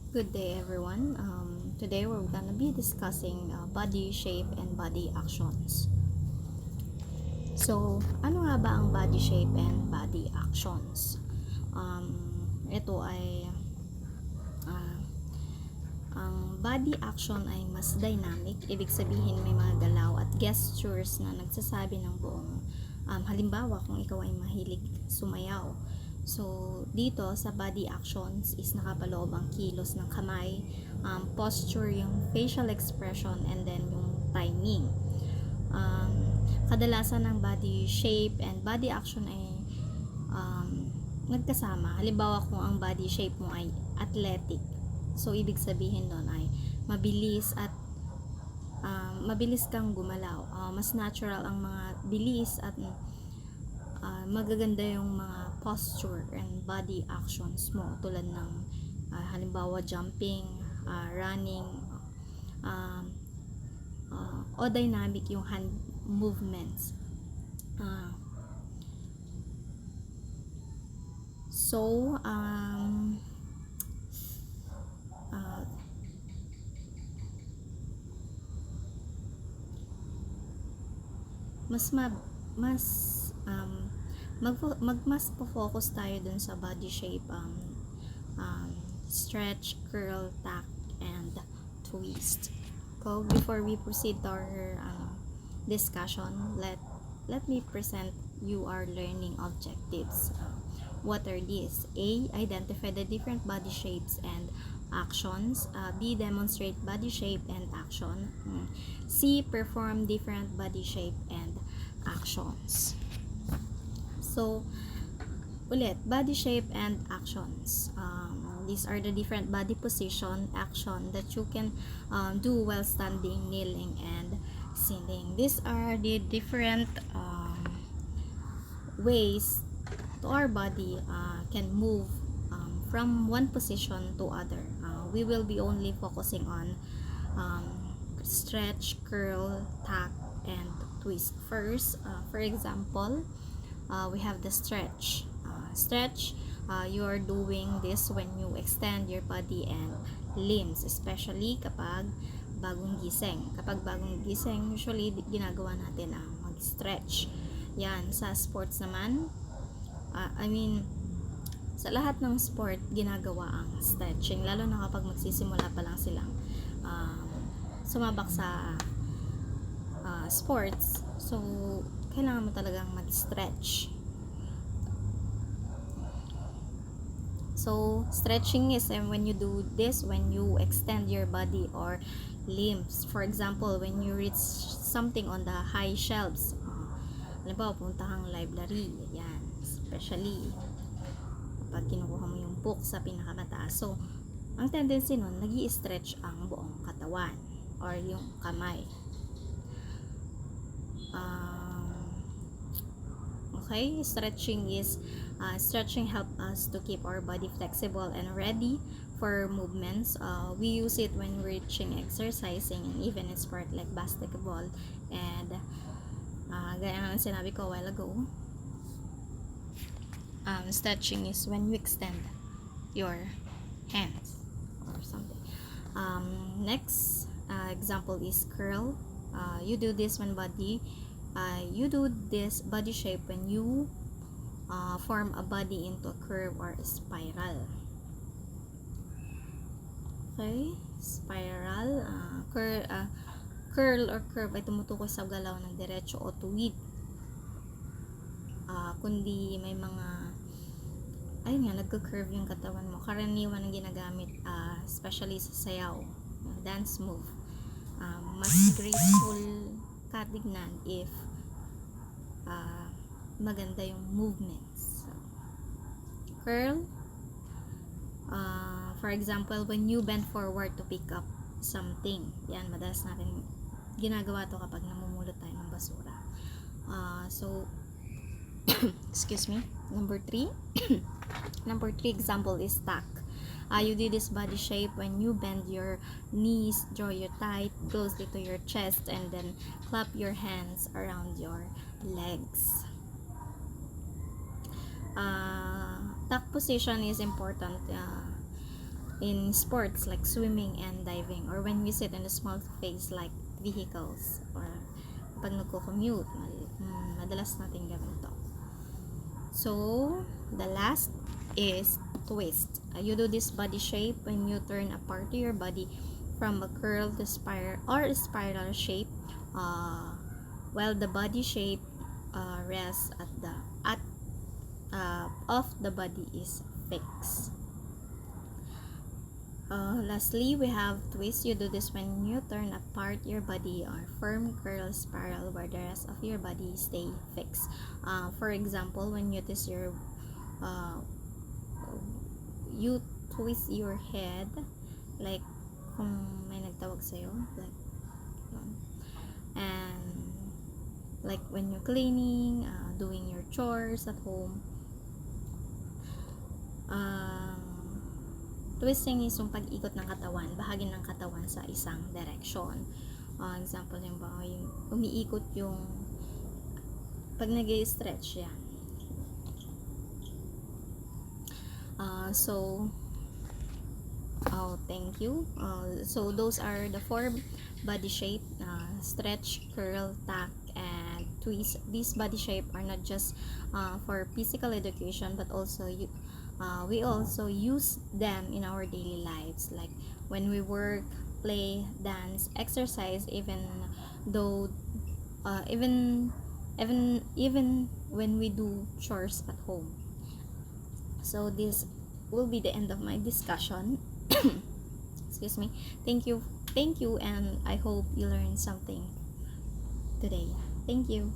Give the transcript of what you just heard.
Good day, everyone. Today we're gonna be discussing body shape and body actions. So, ano nga ba ang body shape and body actions? Ito ay uh, ang body action ay mas dynamic, ibig sabihin may mga galaw at gestures na nagsasabi ng buong halimbawa kung ikaw ay mahilig sumayaw. So, dito sa body actions is nakapaloob ang kilos ng kamay, posture, yung facial expression, and then yung timing. Kadalasan ng body shape and body action ay nagkasama. Halimbawa kung ang body shape mo ay athletic, so ibig sabihin doon ay mabilis at mabilis kang gumalaw. Mas natural ang mga bilis at magaganda yung mga posture and body actions mo tulad ng halimbawa jumping, running, o dynamic yung hand movements. So, mas mas focus tayo dun sa body shape, stretch, curl, tack, and twist. So before we proceed to our discussion, let me present you our learning objectives. What are these? A. Identify the different body shapes and actions. B. Demonstrate body shape and action. C. Perform different body shape and actions. So, ulit, body shape and actions. These are the different body position, action that you can do while standing, kneeling, and sitting. These are the different ways to our body can move from one position to other. We will be only focusing on stretch, curl, tack, and twist. First, for example, we have the stretch. You are doing this when you extend your body and limbs, especially kapag bagong gising. Kapag bagong gising, usually ginagawa natin ang mag-stretch. Yan, sa sports naman, sa lahat ng sport, ginagawa ang stretching. Lalo na kapag magsisimula pa lang silang sumabak sa sports. So, kailangan mo talagang mag-stretch. So, stretching is when you do this, when you extend your body or limbs. For example, when you reach something on the high shelves. Halimbawa, punta kang library. Yan. Especially, kapag kinukuha mo yung book sa pinakamataas. So, ang tendency nun, nag-i-stretch ang buong katawan or yung kamay. Okay, stretching help us to keep our body flexible and ready for movements. We use it when reaching, exercising, and even in sport like basketball. And gaya nga sinabi ko a while ago, stretching is when you extend your hands or something. Next example is curl. You do this body shape when you form a body into a curve or a spiral. Okay, spiral, curl or curve ay tumutukoy sa galaw ng diretso o tuwid. Kundi may mga nagko-curve yung katawan mo. Karaniwan ang ginagamit, especially sa sayaw, dance move. Mas graceful ka tignan if maganda yung movements. So, curl, for example, when you bend forward to pick up something. Yan, madalas natin ginagawa to kapag namumulot tayo ng basura. So, excuse me. Number 3 example is tack. You do this body shape when you bend your knees, draw your tight closely to your chest, and then clap your hands around your legs. Tack position is important in sports like swimming and diving, or when we sit in a small space like vehicles, or pag nagko-commute, madalas natin gawin to. So, the last is twist. You do this body shape when you turn a part of your body from a curl to spiral or spiral shape, while the body shape rests at the of the body is fixed. Lastly, we have twist. You do this when you turn apart your body, or firm curl spiral where the rest of your body stay fixed. For example, when you twist you twist your head, like kung may nagtawag sa'yo, like yun. And like when you're cleaning, doing your chores at home, twisting is yung pag-ikot ng katawan, bahagi ng katawan sa isang direction. Example yung ba, yung umiikot yung pag nag-i-stretch yan. Thank you. So those are the 4 body shape: stretch, curl, tack, and twist. These body shape are not just for physical education, but also we also use them in our daily lives, like when we work, play, dance, exercise, even when we do chores at home. So this will be the end of my discussion. Excuse me. Thank you, and I hope you learned something today. Thank you.